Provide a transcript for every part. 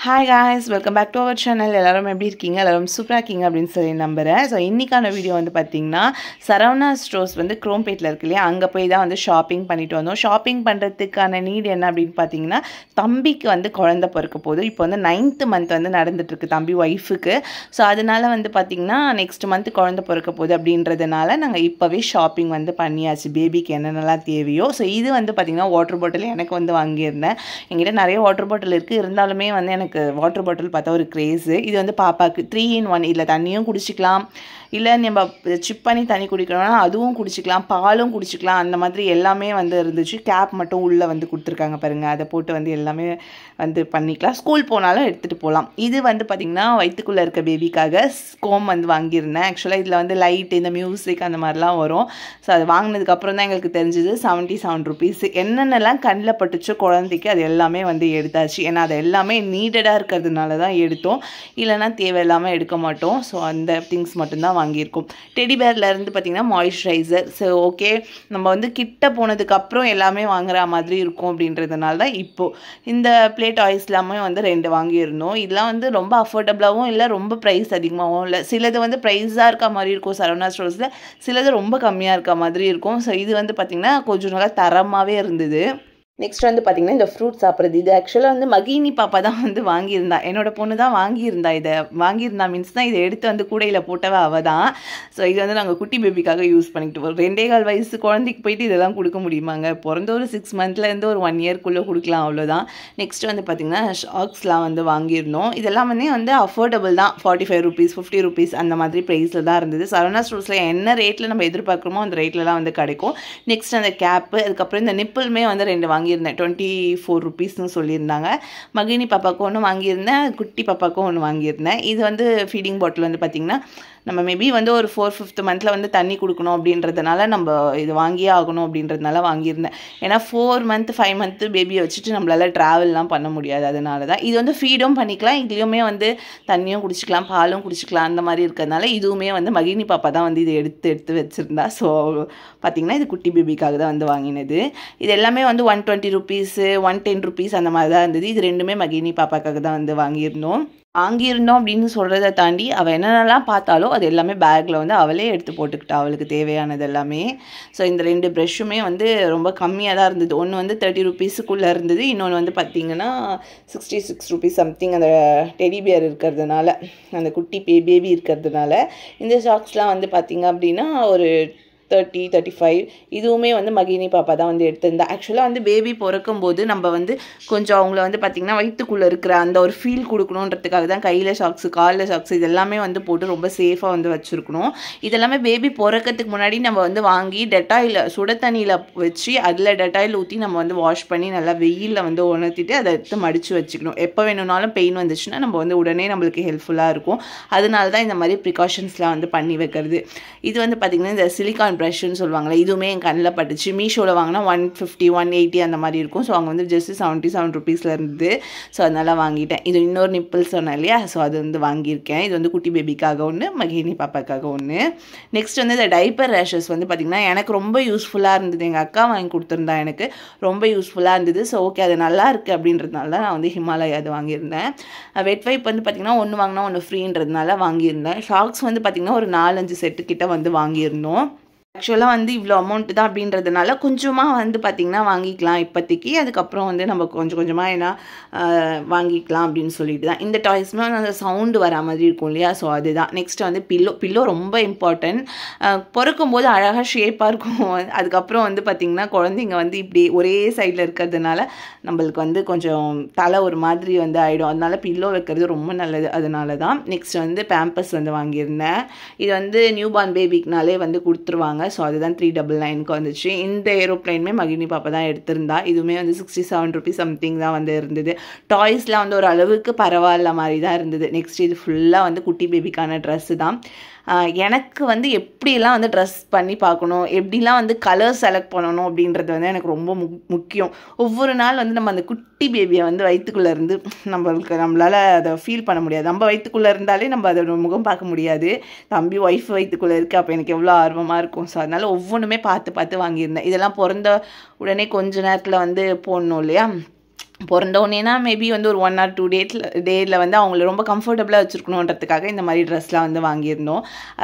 Hi guys, welcome back to our channel. எல்லாரும் எப்படி இருக்கீங்க? எல்லாரும் சூப்பரா இருக்கீங்க அப்படின்னு சொல்லி நம்புறேன். ஸோ இன்னைக்கான வீடியோ வந்து பார்த்தீங்கன்னா சரவணா ஸ்டோர்ஸ் வந்து குரோம்பேட்டில் இருக்கு இல்லையா, அங்கே போய் தான் வந்து ஷாப்பிங் பண்ணிட்டு வந்தோம். ஷாப்பிங் பண்ணுறதுக்கான நீட் என்ன அப்படின்னு பார்த்தீங்கன்னா, தம்பிக்கு வந்து குழந்தை பிறக்க போகுது. இப்போ வந்து 9th மந்த் வந்து நடந்துட்டு இருக்கு தம்பி ஒய்ஃபுக்கு. ஸோ அதனால வந்து பார்த்தீங்கன்னா நெக்ஸ்ட் மந்த் குழந்தை பிறக்க போகுது அப்படின்றதுனால நாங்கள் இப்போவே ஷாப்பிங் வந்து பண்ணியாச்சு. பேபிக்கு என்னென்னலாம் தேவையோ. ஸோ இது வந்து பார்த்தீங்கன்னா வாட்டர் பாட்டில் எனக்கு வந்து வாங்கியிருந்தேன். என்கிட்ட நிறைய வாட்டர் பாட்டில் இருக்குது, இருந்தாலுமே வந்து எனக்கு வாட்டர் பாட்டில் பார்த்தா ஒரு கிரேஸு. இது வந்து பாப்பாவுக்கு 3 in 1. இதில் தண்ணியும் குடிச்சிக்கலாம், இல்லை நம்ம சிப் பண்ணி தண்ணி குடிக்கணும்னா அதுவும் குடிச்சிக்கலாம், பாலும் குடிச்சிக்கலாம். அந்த மாதிரி எல்லாமே வந்து இருந்துச்சு. கேப் மட்டும் உள்ளே வந்து கொடுத்துருக்காங்க பாருங்கள், அதை போட்டு வந்து எல்லாமே வந்து பண்ணிக்கலாம். ஸ்கூல் போனாலும் எடுத்துகிட்டு போகலாம். இது வந்து பார்த்திங்கன்னா வயிற்றுக்குள்ளே இருக்க பேபிக்காக ஸ்கோம் வந்து வாங்கியிருந்தேன். ஆக்சுவலாக இதில் வந்து லைட், இந்த மியூசிக் அந்த மாதிரிலாம் வரும். ஸோ அது வாங்கினதுக்கப்புறம் தான் எங்களுக்கு தெரிஞ்சுது 77 rupees. என்னென்னலாம் கண்ணில் பட்டுச்சோ குழந்தைக்கு அது எல்லாமே வந்து எடுத்தாச்சு. ஏன்னா அது எல்லாமே நீடடாக இருக்கிறதுனால தான் எடுத்தோம், இல்லைனா தேவையில்லாமல் எடுக்க மாட்டோம். ஸோ அந்த திங்ஸ் மட்டும்தான் வாங்கியிருக்கோம். டெடி பேர்லேருந்து பார்த்திங்கன்னா மாய்ஸ்சரைசர். ஸோ ஓகே, நம்ம வந்து கிட்ட போனதுக்கப்புறம் எல்லாமே வாங்குற மாதிரி இருக்கும் அப்படின்றதுனால தான் இப்போது இந்த டாய்ஸ் எல்லாமே வந்து 2 வாங்கியிருந்தோம். இதெல்லாம் வந்து ரொம்ப அஃபோர்டபுளாகவும் இல்லை, ரொம்ப ப்ரைஸ் அதிகமாகவும் இல்லை. சிலது வந்து ப்ரைஸாக இருக்க மாதிரி இருக்கும் சரவணா ஸ்டோர்ஸில், சிலது ரொம்ப கம்மியாக இருக்க மாதிரி இருக்கும். ஸோ இது வந்து பார்த்திங்கன்னா கொஞ்சம் நல்லா தரமாகவே இருந்தது. நெக்ஸ்ட் வந்து பார்த்திங்கன்னா இந்த ஃப்ரூட் சாப்பிட்றது. இது ஆக்சுவலாக வந்து மகினி பாப்பா தான் வந்து வாங்கியிருந்தா, என்னோடய பொண்ணு தான் வாங்கியிருந்தா. இதை வாங்கியிருந்தா மீன்ஸ் தான் இதை எடுத்து வந்து கூடையில் போட்டவ அவள் தான். ஸோ இது வந்து நாங்கள் குட்டி பேபிக்காக யூஸ் பண்ணிக்கிட்டு போகிறோம். 2.25 வயசு குழந்தைக்கு போயிட்டு இதெல்லாம் கொடுக்க முடியுமாங்க? பிறந்த ஒரு 6 monthலேருந்து ஒரு 1 yearக்குள்ளே கொடுக்கலாம், அவ்வளோதான். நெக்ஸ்ட் வந்து பார்த்திங்கன்னா ஷாக்ஸ்லாம் வந்து வாங்கியிருந்தோம். இதெல்லாம் வந்து அஃபோர்டபுள் தான். 45 rupees 50 rupees அந்த மாதிரி ப்ரைஸில் தான் இருந்தது. சரவணா ஸ்டோர்ஸில் என்ன ரேட்டில் நம்ம எதிர்பார்க்குறோமோ அந்த ரேட்லலாம் வந்து கிடைக்கும். நெக்ஸ்ட் அந்த கேப்பு, அதுக்கப்புறம் இந்த நிப்பிளுமே வந்து 2 வாங்கியிருந்தேன். 24 rupeesனு சொல்லியிருந்தாங்க. மகினி பாப்பாவுக்கு ஒன்று வாங்கியிருந்தேன், குட்டி பாப்பாவுக்கும் ஒன்று வாங்கியிருந்தேன். இது வந்து ஃபீடிங் பாட்டில் வந்து பார்த்திங்கன்னா நம்ம மேபி வந்து ஒரு 4th-5th monthல வந்து தண்ணி கொடுக்கணும் அப்படின்றதுனால நம்ம இது வாங்கியே ஆகணும் அப்படின்றதுனால வாங்கியிருந்தேன். ஏன்னா 4 month 5 month பேபியை வச்சுட்டு நம்மளால் ட்ராவல்லாம் பண்ண முடியாது. அதனால தான் இது வந்து ஃபீடும் பண்ணிக்கலாம், இதுலேயுமே வந்து தண்ணியும் குடிச்சிக்கலாம், பாலும் குடிச்சிக்கலாம். அந்த மாதிரி இருக்கிறதுனால இதுவுமே வந்து மகினி பாப்பா தான் வந்து இதை எடுத்து வச்சுருந்தா. ஸோ பார்த்திங்கன்னா இது குட்டி பேபிக்காக தான் வந்து வாங்கினது. இது எல்லாமே வந்து 120 rupees 110 rupees அந்த மாதிரி தான் இருந்தது. இது ரெண்டுமே மகினி பாப்பாக்காக தான் வந்து வாங்கியிருந்தோம் அப்படின்னு சொல்கிறத தாண்டி அவள் என்னென்னலாம் பார்த்தாலோ அது எல்லாமே பேக்கில் வந்து அவளே எடுத்து போட்டுக்கிட்டா, அவளுக்கு தேவையானது எல்லாமே. ஸோ இந்த 2 ப்ரெஷ்ஷுமே வந்து ரொம்ப கம்மியாக தான் இருந்தது. ஒன்று வந்து 30 rupeesக்குள்ளே இருந்தது, இன்னொன்று வந்து பார்த்திங்கன்னா 66 rupees சம்திங். அந்த டெடி பியர் இருக்கிறதுனால, அந்த குட்டி பேபி இருக்கிறதுனால. இந்த ஷாக்ஸ்லாம் வந்து பார்த்திங்க அப்படின்னா ஒரு 30-35. இதுவுமே வந்து மகினி பாப்பா தான் வந்து எடுத்திருந்தா. ஆக்சுவலாக வந்து பேபி பிறக்கும்போது நம்ம வந்து கொஞ்சம் அவங்கள வந்து பார்த்திங்கன்னா வயிற்றுக்குள்ளே இருக்கிற அந்த ஒரு ஃபீல் கொடுக்கணுன்றதுக்காக தான் கையில் ஷாக்ஸு, காலில் ஷாக்ஸு இதெல்லாமே வந்து போட்டு ரொம்ப சேஃபாக வந்து வச்சுருக்கணும். இதெல்லாமே பேபி பிறக்கிறதுக்கு முன்னாடி நம்ம வந்து வாங்கி டெட்டாயில் சுட தண்ணியில் வச்சு அதில் டெட்டாயில் ஊற்றி நம்ம வந்து வாஷ் பண்ணி நல்லா வெயிலில் வந்து உணர்த்திட்டு அதை எடுத்து மடித்து வச்சுக்கணும். எப்போ வேணும்னாலும் பெயின் வந்துச்சுன்னா நம்ம வந்து உடனே நம்மளுக்கு ஹெல்ப்ஃபுல்லாக இருக்கும். அதனால தான் இந்த மாதிரி ப்ரிகாஷன்ஸ்லாம் வந்து பண்ணி வைக்கிறது. இது வந்து பார்த்திங்கன்னா இந்த சிலிக்கான் ப்ரஷ்ன்னு சொல்லுவாங்களே, இதுவுமே என் கண்ணில் பட்டுச்சு. மீஷோவில் வாங்கினா 150 180 அந்த மாதிரி இருக்கும். ஸோ அங்கே வந்து ஜஸ்ட் 77 rupeesல இருந்தது. ஸோ அதனால் வாங்கிட்டேன். இது இன்னொரு நிப்பிள் சொன்னேன் இல்லையா, ஸோ அது வந்து வாங்கியிருக்கேன். இது வந்து குட்டி பேபிக்காக ஒன்று, மகினி பாப்பாக்காக ஒன்று. நெக்ஸ்ட் வந்து இந்த டைப்பர் ரேஷஸ் வந்து பார்த்திங்கன்னா எனக்கு ரொம்ப யூஸ்ஃபுல்லாக இருந்தது. எங்கள் அக்கா வாங்கி கொடுத்துருந்தா, எனக்கு ரொம்ப யூஸ்ஃபுல்லாக இருந்தது. ஸோ ஓகே, அது நல்லா இருக்குது அப்படின்றதுனால தான் நான் வந்து ஹிமாலயா அது வாங்கியிருந்தேன். வெட் வைப் வந்து பார்த்திங்கன்னா ஒன்று வாங்கினா ஒன்று ஃப்ரீன்றதுனால வாங்கியிருந்தேன். ஷாக்ஸ் வந்து பார்த்திங்கன்னா ஒரு 4-5 செட்டு கிட்ட வந்து வாங்கியிருந்தோம். ஆக்சுவலாக வந்து இவ்வளோ அமௌண்ட்டு தான் அப்படின்றதுனால கொஞ்சமாக வந்து பார்த்திங்கன்னா வாங்கிக்கலாம் இப்போதைக்கு. அதுக்கப்புறம் வந்து நம்ம கொஞ்சம் கொஞ்சமாக ஏன்னா வாங்கிக்கலாம் அப்படின்னு சொல்லிட்டு தான். இந்த டாய்ஸ்மே அந்த சவுண்டு வர மாதிரி இருக்கும் இல்லையா, ஸோ அதுதான். நெக்ஸ்ட்டு வந்து பில்லோ ரொம்ப இம்பார்ட்டன்ட். பிறக்கும்போது அழகாக ஷேப்பாக இருக்கும். அதுக்கப்புறம் வந்து பார்த்திங்கன்னா குழந்தைங்க வந்து இப்படி ஒரே சைடில் இருக்கிறதுனால நம்மளுக்கு வந்து கொஞ்சம் தலை ஒரு மாதிரி வந்து ஆகிடும். அதனால பில்லோ வைக்கிறது ரொம்ப நல்லது. அதனால தான். நெக்ஸ்ட் வந்து பேம்பர்ஸ் வந்து வாங்கியிருந்தேன். இது வந்து நியூ பார்ன் பேபிக்குனாலே வந்து கொடுத்துருவாங்க. ஸோ அதுதான் 399க்கு வந்துச்சு. இந்த ஏரோப்ளைனுமே மகினி பாப்பா தான் எடுத்திருந்தா. இதுவுமே வந்து 67 rupees சம்திங் தான் வந்து இருந்தது. டாய்ஸ்லாம் வந்து ஒரு அளவுக்கு பரவாயில்ல மாதிரி தான் இருந்தது. நெக்ஸ்ட் இது ஃபுல்லாக வந்து குட்டி பேபிக்கான ட்ரெஸ்ஸு தான். எனக்கு வந்து எப்படிலாம் வந்து ட்ரெஸ் பண்ணி பார்க்கணும், எப்படிலாம் வந்து கலர் செலக்ட் பண்ணணும் அப்படின்றது வந்து எனக்கு ரொம்ப முக்கியம். ஒவ்வொரு நாள் வந்து நம்ம அந்த குட்டி பேபியை வந்து வயிற்றுக்குள்ளே இருந்து நம்மளால் அதை ஃபீல் பண்ண முடியாது. நம்ம வயிற்றுக்குள்ளே இருந்தாலே நம்ம அதோட முகம் பார்க்க முடியாது. தம்பி ஒய்ஃப் வயிற்றுக்குள்ளே இருக்குது, அப்போ எனக்கு எவ்வளோ ஆர்வமாக இருக்கும். ஸோ அதனால் ஒவ்வொன்றுமே பார்த்து வாங்கியிருந்தேன். இதெல்லாம் பிறந்த உடனே கொஞ்ச நேரத்தில் வந்து போடணும் இல்லையா, பிறந்தோடனேனா மேபி வந்து ஒரு 1 or 2 டேயில் வந்து அவங்கள ரொம்ப கம்ஃபர்டபுளாக வச்சுருக்கணுன்றதுக்காக இந்த மாதிரி ட்ரெஸ்லாம் வந்து வாங்கியிருந்தோம்.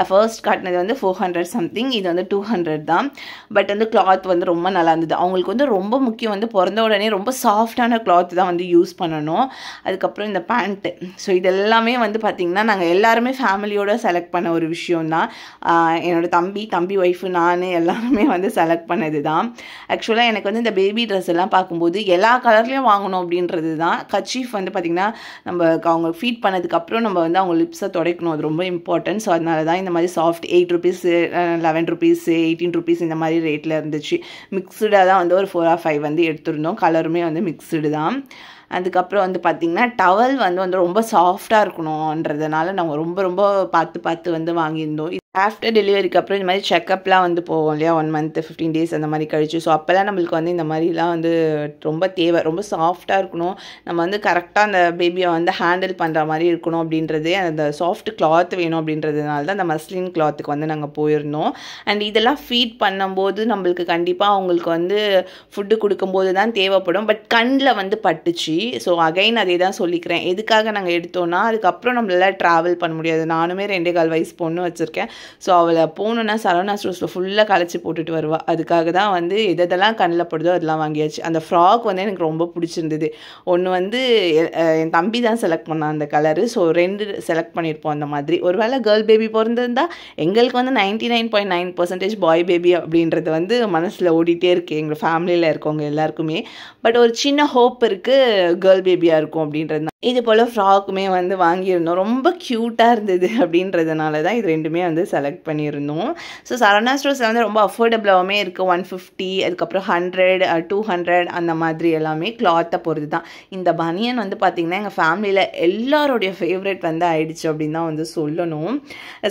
ஃபர்ஸ்ட் காட்டினது வந்து 400 சம்திங், இது வந்து 200 தான். பட் வந்து கிளாத் வந்து ரொம்ப நல்லா இருந்தது. அவங்களுக்கு வந்து ரொம்ப முக்கியம் வந்து பிறந்த உடனே ரொம்ப சாஃப்டான கிளாத் தான் வந்து யூஸ் பண்ணணும். அதுக்கப்புறம் இந்த பேண்ட்டு, ஸோ இது எல்லாமே வந்து பார்த்திங்கன்னா நாங்கள் எல்லாருமே ஃபேமிலியோடு செலக்ட் பண்ண ஒரு விஷயம் தான். என்னோடய தம்பி ஒய்ஃபு, நான் எல்லாருமே வந்து செலக்ட் பண்ணது தான். ஆக்சுவலாக எனக்கு வந்து இந்த பேபி ட்ரெஸ் எல்லாம் பார்க்கும்போது எல்லா கலர்லேயும் வாங்கணும் அப்படின்றது தான். கர்ச்சீஃப் வந்து பார்த்திங்கன்னா நம்ம அவங்க ஃபீட் பண்ணதுக்கப்புறம் நம்ம வந்து அவங்க லிப்ஸை துடைக்கணும், அது ரொம்ப இம்பார்ட்டன்ட். ஸோ அதனால தான் இந்த மாதிரி சாஃப்ட் 8 rupees 11 rupees 18 rupees இந்த மாதிரி ரேட்டில் இருந்துச்சு. மிக்ஸ்டாக தான் வந்து ஒரு 4 or 5 வந்து எடுத்துருந்தோம். கலருமே வந்து மிக்ஸ்டு தான். அதுக்கப்புறம் வந்து பார்த்திங்கன்னா டவல் வந்து ரொம்ப சாஃப்டாக இருக்கணுன்றதுனால நாங்கள் ரொம்ப பார்த்து வந்து வாங்கியிருந்தோம். ஆஃப்டர் டெலிவரிக்கு அப்புறம் இந்த மாதிரி செக்கப்லாம் வந்து போவோம் இல்லையா, 1 month 15 days அந்த மாதிரி கழிச்சு. ஸோ அப்போல்லாம் நம்மளுக்கு வந்து இந்த மாதிரிலாம் வந்து ரொம்ப தேவை, ரொம்ப சாஃப்டாக இருக்கணும், நம்ம வந்து கரெக்டாக அந்த பேபியை வந்து ஹேண்டில் பண்ணுற மாதிரி இருக்கணும் அப்படின்றதே, அந்த சாஃப்ட் கிளாத் வேணும் அப்படின்றதுனால தான் அந்த மஸ்லின் கிளாத்துக்கு வந்து நாங்கள் போயிருந்தோம். அண்ட் இதெல்லாம் ஃபீட் பண்ணும்போது நம்மளுக்கு கண்டிப்பாக அவங்களுக்கு வந்து ஃபுட்டு கொடுக்கும்போது தான் தேவைப்படும். பட் கண்ணில் வந்து பட்டுச்சு. ஸோ அகைன் அதே தான் சொல்லிக்கிறேன், எதுக்காக நாங்கள் எடுத்தோன்னா அதுக்கப்புறம் நம்மளால் ட்ராவல் பண்ண முடியாது. நானுமே 2.25 வயசு பொண்ணு வச்சுருக்கேன். ஸோ அவளை போகணுன்னா சரவணா ஸ்டோர்ஸில் ஃபுல்லாக களைச்சி போட்டுட்டு வருவாள். அதுக்காக தான் வந்து எதெல்லாம் கண்ணில் படுதோ அதெல்லாம் வாங்கியாச்சு. அந்த ஃப்ராக் வந்து எனக்கு ரொம்ப பிடிச்சிருந்தது. ஒன்று வந்து என் தம்பி தான் செலக்ட் பண்ணான் அந்த கலரு. ஸோ 2 செலக்ட் பண்ணியிருப்போம் அந்த மாதிரி. ஒருவேளை கேர்ள் பேபி பிறந்திருந்தா எங்களுக்கு வந்து 99.9% பாய் பேபி அப்படின்றது வந்து மனசில் ஓடிட்டே இருக்குது எங்கள் ஃபேமிலியில் இருக்கவங்க எல்லாருக்குமே. பட் ஒரு சின்ன ஹோப் இருக்குது கேர்ள் பேபியாக இருக்கும் அப்படின்றது தான். இது போல் ஃப்ராக்குமே வந்து வாங்கியிருந்தோம். ரொம்ப க்யூட்டாக இருந்தது அப்படின்றதுனால தான் இது 2மே வந்து செலக்ட் பண்ணியிருந்தோம். ஸோ சரவணா ஸ்டோர்ஸில் வந்து ரொம்ப அஃபோர்டபுளாகவுமே இருக்குது. 150, அதுக்கப்புறம் 100, 200 அந்த மாதிரி எல்லாமே கிளாத்தை பொறுத்து தான். இந்த பனியன் வந்து பார்த்திங்கன்னா எங்கள் ஃபேமிலியில் எல்லாரோடைய ஃபேவரட் வந்து ஆயிடுச்சு அப்படின்னு தான் வந்து சொல்லணும்.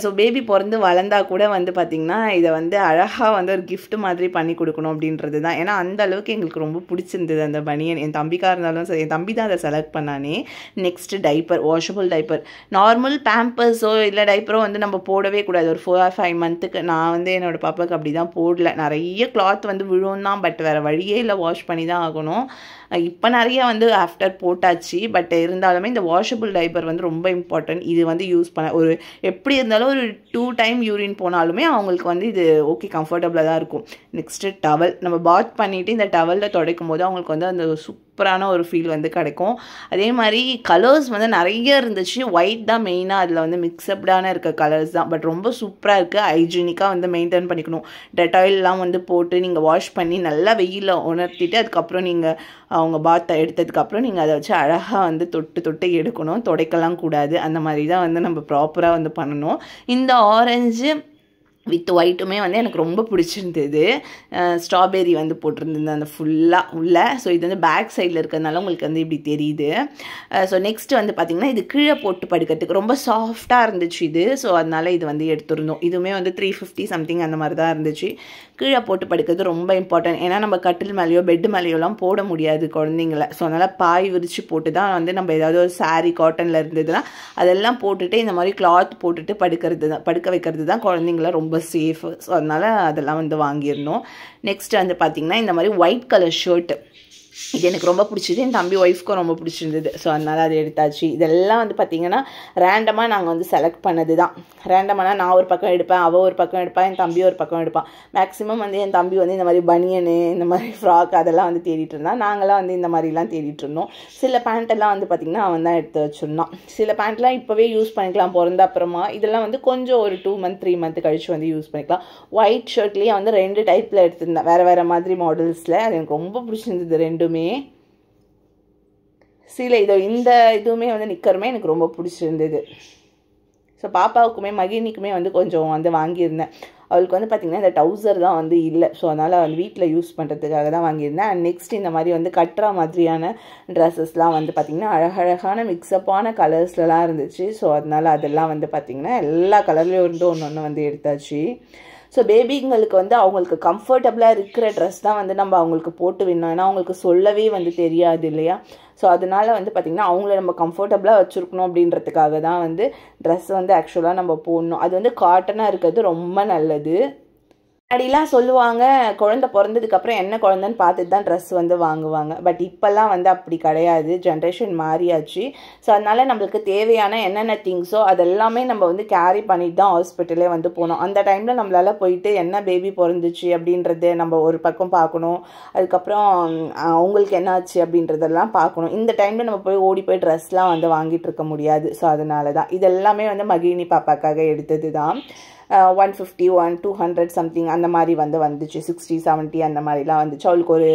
ஸோ பேபி பிறந்து வளர்ந்தா கூட வந்து பார்த்திங்கன்னா இதை வந்து அழகாக வந்து ஒரு கிஃப்ட் மாதிரி பண்ணி கொடுக்கணும் அப்படின்றது தான். ஏன்னா அந்த அளவுக்கு எங்களுக்கு ரொம்ப பிடிச்சிருந்தது அந்த பனியன். என் தம்பிக்காக இருந்தாலும் சரி, என் தம்பி தான் அதை செலக்ட் பண்ணானே. Next diaper, washable diaper. Normal பேம்பர்ஸோ இல்லை டைப்பரோ வந்து நம்ம போடவே கூடாது ஒரு 4 or 5 months. நான் வந்து என்னோடய பாப்பாவுக்கு அப்படி தான் போடல. நிறைய கிளாத் வந்து விழும் தான், பட் வேறு வழியே இல்லை, வாஷ் பண்ணி தான் ஆகணும். இப்போ நிறைய வந்து ஆஃப்டர் போட்டாச்சு. பட் இருந்தாலுமே இந்த வாஷபிள் டைப்பர் வந்து ரொம்ப இம்பார்ட்டன்ட். இது வந்து யூஸ் பண்ண ஒரு எப்படி இருந்தாலும் ஒரு 2 time யூரின் போனாலுமே அவங்களுக்கு வந்து இது ஓகே, கம்ஃபர்டபுளாக தான் இருக்கும். Next towel. நம்ம பாத் பண்ணிவிட்டு இந்த டவலில் துடைக்கும் போது அவங்களுக்கு வந்து அந்த சூப்பரான ஒரு ஃபீல் வந்து கிடைக்கும். அதே மாதிரி கலர்ஸ் வந்து நிறைய இருந்துச்சு. ஒயிட் தான் மெயினாக அதில் வந்து மிக்சப்டான இருக்க கலர்ஸ் தான். பட் ரொம்ப சூப்பராக இருக்குது. ஹைஜீனிக்காக வந்து மெயின்டைன் பண்ணிக்கணும். டெட்டாயிலெலாம் வந்து போட்டு நீங்கள் வாஷ் பண்ணி நல்லா வெயிலில் உணர்த்திட்டு அதுக்கப்புறம் நீங்கள் அவங்க பாத்தை எடுத்ததுக்கப்புறம் நீங்கள் அதை வச்சு அழகாக வந்து தொட்டு எடுக்கணும். துடைக்கலாம் கூடாது. அந்த மாதிரி தான் வந்து நம்ம ப்ராப்பராக வந்து பண்ணணும். இந்த ஆரஞ்சு வித் ஒயிட்டுமே வந்து எனக்கு ரொம்ப பிடிச்சிருந்தது. ஸ்ட்ராபெரி வந்து போட்டிருந்தது அந்த ஃபுல்லாக உள்ள. ஸோ இது வந்து பேக் சைடில் இருக்கிறதுனால உங்களுக்கு வந்து இப்படி தெரியுது. ஸோ நெக்ஸ்ட்டு வந்து பார்த்திங்கன்னா இது கீழே போட்டு படுக்கிறதுக்கு ரொம்ப சாஃப்டாக இருந்துச்சு இது. ஸோ அதனால் இது வந்து எடுத்துருந்தோம். இதுவுமே வந்து 350 சம்திங் அந்த மாதிரி தான் இருந்துச்சு. கீழே போட்டு படுக்கிறது ரொம்ப இம்பார்ட்டன்ட். ஏன்னா நம்ம கட்டில் மேலேயோ பெட்டு மேலேயோலாம் போட முடியாது குழந்தைங்கள. ஸோ அதனால் பாய் விரித்து போட்டு தான் வந்து நம்ம ஏதாவது ஒரு சாரீ காட்டனில் இருந்ததுன்னா அதெல்லாம் போட்டுட்டு இந்த மாதிரி கிளாத் போட்டுட்டு படுக்க வைக்கிறது தான் குழந்தைங்கள ரொம்ப சேஃபு. ஸோ அதனால் அதெல்லாம் வந்து வாங்கியிருந்தோம். நெக்ஸ்ட் வந்து பார்த்திங்கன்னா இந்த மாதிரி ஒயிட் கலர் ஷர்ட்டு, இது எனக்கு ரொம்ப பிடிச்சிது. என் தம்பி ஒய்ஃப்க்கும் ரொம்ப பிடிச்சிருந்தது. ஸோ அதனால் அது எடுத்தாச்சு. இதெல்லாம் வந்து பார்த்திங்கன்னா ரேண்டமாக நாங்கள் வந்து செலக்ட் பண்ணது தான். ரேண்டமாக நான் ஒரு பக்கம் எடுப்பேன், அவள் ஒரு பக்கம் எடுப்பாள், என் தம்பி ஒரு பக்கம் எடுப்பான். மேக்ஸிமம் வந்து என் தம்பி வந்து இந்த மாதிரி பனியனு, இந்த மாதிரி ஃப்ராக் அதெல்லாம் வந்து தேடிட்டு இருந்தான். நாங்களாம் வந்து இந்த மாதிரிலாம் தேடிட்டு இருந்தோம். சில பேண்ட்டெல்லாம் வந்து பார்த்திங்கன்னா அவன் தான் எடுத்து வச்சுருந்தான். சில பேண்ட்லாம் இப்போவே யூஸ் பண்ணிக்கலாம் பிறந்த அப்புறமா. இதெல்லாம் வந்து கொஞ்சம் ஒரு 2 month 3 month கழிச்சு வந்து யூஸ் பண்ணிக்கலாம். ஒயிட் ஷர்ட்லேயே வந்து 2 டைப்பில் எடுத்திருந்தேன், வேறு மாதிரி மாடல்ஸில். அது எனக்கு ரொம்ப பிடிச்சிருந்தது ரெண்டுமே. சில இந்த இதுவுமே வந்து நிக்கருமே எனக்கு ரொம்ப பிடிச்சிருந்தது. ஸோ பாப்பாவுக்குமே மகிழ்னிக்குமே வந்து கொஞ்சம் வந்து வாங்கியிருந்தேன். அவளுக்கு வந்து பார்த்திங்கன்னா இந்த டவுசர் தான் வந்து இல்லை. ஸோ அதனால் வந்து வீட்டில் யூஸ் பண்ணுறதுக்காக தான் வாங்கியிருந்தேன். அண்ட் நெக்ஸ்ட் இந்த மாதிரி வந்து கட்டுற மாதிரியான ட்ரெஸ்ஸஸ்லாம் வந்து பார்த்திங்கன்னா அழகழகான மிக்சப்பான கலர்ஸ்லாம் இருந்துச்சு. ஸோ அதனால் அதெல்லாம் வந்து பார்த்திங்கன்னா எல்லா கலர்லேயும் இருந்து ஒன்று வந்து எடுத்தாச்சு. ஸோ பேபிங்களுக்கு வந்து அவங்களுக்கு கம்ஃபர்டபுளாக இருக்கிற ட்ரெஸ் தான் வந்து நம்ம அவங்களுக்கு போட்டு விடணும். ஏன்னா அவங்களுக்கு சொல்லவே வந்து தெரியாது இல்லையா. ஸோ அதனால் வந்து பார்த்திங்கன்னா அவங்கள நம்ம கம்ஃபர்டபுளாக வச்சுருக்கணும் அப்படின்றதுக்காக தான் வந்து ட்ரெஸ் வந்து ஆக்சுவலாக நம்ம போடணும். அது வந்து காட்டனாக இருக்கிறது ரொம்ப நல்லது. முன்னாடிலாம் சொல்லுவாங்க குழந்தை பிறந்ததுக்கப்புறம் என்ன குழந்தைன்னு பார்த்துட்டு தான் ட்ரெஸ் வந்து வாங்குவாங்க. பட் இப்போல்லாம் வந்து அப்படி கிடையாது, ஜென்ரேஷன் மாறியாச்சு. ஸோ அதனால் நம்மளுக்கு தேவையான என்னென்ன திங்ஸோ அதெல்லாமே நம்ம வந்து கேரி பண்ணிட்டு தான் ஹாஸ்பிட்டலே வந்து போனோம். அந்த டைமில் நம்மளால் போயிட்டு என்ன பேபி பிறந்துச்சு அப்படின்றது நம்ம ஒரு பக்கம் பார்க்கணும். அதுக்கப்புறம் அவங்களுக்கு என்னாச்சு அப்படின்றதெல்லாம் பார்க்கணும். இந்த டைமில் நம்ம போய் ஓடி போய் ட்ரெஸ்லாம் வந்து வாங்கிட்டு இருக்க முடியாது. ஸோ அதனால தான் இதெல்லாமே வந்து மகிழினி பாப்பாக்காக எடுத்தது தான். 150 200 சம்திங் அந்த மாதிரி வந்துச்சு. 60 70 அந்த மாதிரிலாம் வந்துச்சு. அவளுக்கு ஒரு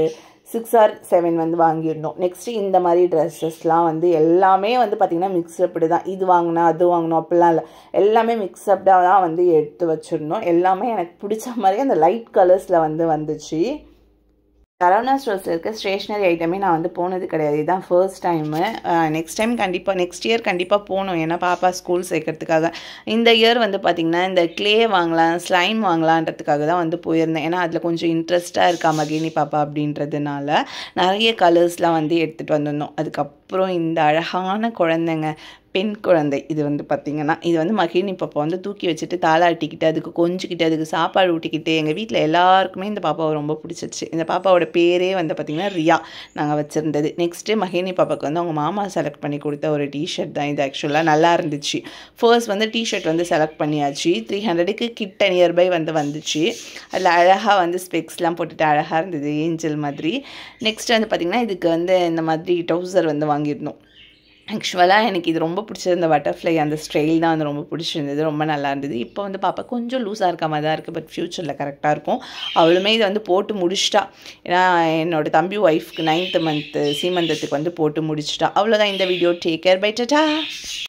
6 or 7 வந்து வாங்கியிருந்தோம். நெக்ஸ்ட்டு இந்த மாதிரி ட்ரெஸ்ஸஸ்லாம் வந்து எல்லாமே வந்து பார்த்திங்கன்னா மிக்ஸ்அப்டு தான். இது வாங்கினா அது வாங்கணும் அப்படிலாம் இல்லை, எல்லாமே மிக்ஸ்அப்டாக தான் வந்து எடுத்து வச்சுருந்தோம். எல்லாமே எனக்கு பிடிச்ச மாதிரி அந்த லைட் கலர்ஸில் வந்துச்சு. சரவணா ஸ்டோர்ஸில் இருக்க ஸ்டேஷ்னரி ஐட்டமே நான் வந்து போனது கிடையாது. இதுதான் ஃபர்ஸ்ட் டைமு. நெக்ஸ்ட் இயர் கண்டிப்பாக போகணும். ஏன்னா பாப்பா ஸ்கூல் சேர்க்கறதுக்காக. இந்த இயர் வந்து பார்த்திங்கன்னா இந்த க்ளே வாங்கலாம், ஸ்லைம் வாங்கலான்றதுக்காக தான் வந்து போயிருந்தேன். ஏன்னா அதில் கொஞ்சம் இன்ட்ரெஸ்ட்டாக இருக்கா மகிழினி பாப்பா அப்படின்றதுனால நிறைய கலர்ஸ்லாம் வந்து எடுத்துகிட்டு வந்திருந்தோம். அதுக்கப்புறம் இந்த அழகான குழந்தைங்க, பெண் குழந்தை, இது வந்து பார்த்திங்கன்னா இது வந்து மகிழினி பாப்பா வந்து தூக்கி வச்சுட்டு தாளாட்டிக்கிட்டு அதுக்கு கொஞ்சிக்கிட்டு அதுக்கு சாப்பாடு ஊட்டிக்கிட்டு எங்கள் வீட்டில் எல்லாருக்குமே இந்த பாப்பாவை ரொம்ப பிடிச்சிச்சு. இந்த பாப்பாவோட பேரே வந்து பார்த்திங்கன்னா ரியா நாங்கள் வச்சுருந்தது. நெக்ஸ்ட்டு மகிழினி பாப்பாவுக்கு வந்து அவங்க மாமா செலக்ட் பண்ணி கொடுத்த ஒரு டிஷர்ட் தான் இது. ஆக்சுவலாக நல்லா இருந்துச்சு. ஃபர்ஸ்ட் வந்து டிஷர்ட் வந்து செலக்ட் பண்ணியாச்சு. 300க்கு கிட்ட நியர்பை வந்துச்சு. அதில் அழகாக வந்து ஸ்பெக்ஸ்லாம் போட்டுட்டு அழகாக இருந்தது, ஏஞ்சல் மாதிரி. நெக்ஸ்ட் வந்து பார்த்திங்கன்னா இதுக்கு வந்து இந்த மாதிரி ட்ரௌசர் வந்து வாங்கியிருந்தோம். ஆக்சுவலாக எனக்கு இது ரொம்ப பிடிச்சது. இந்த பட்டர்ஃப்ளை அந்த ஸ்டைல் தான் வந்து ரொம்ப பிடிச்சிருந்தது, ரொம்ப நல்லா இருந்தது. இப்போ வந்து பாப்பா கொஞ்சம் லூஸாக இருக்க மாதிரி தான் இருக்குது, பட் ஃப்யூச்சரில் கரெக்டாக இருக்கும். அவளுமே இதை வந்து போட்டு முடிச்சிட்டா. ஏன்னா என்னோடய தம்பி ஒய்ஃப்க்கு 9th மந்த்து சீமந்தத்துக்கு வந்து போட்டு முடிச்சிட்டா. அவ்வளோதான் இந்த வீடியோ. Take care, bye, Tata.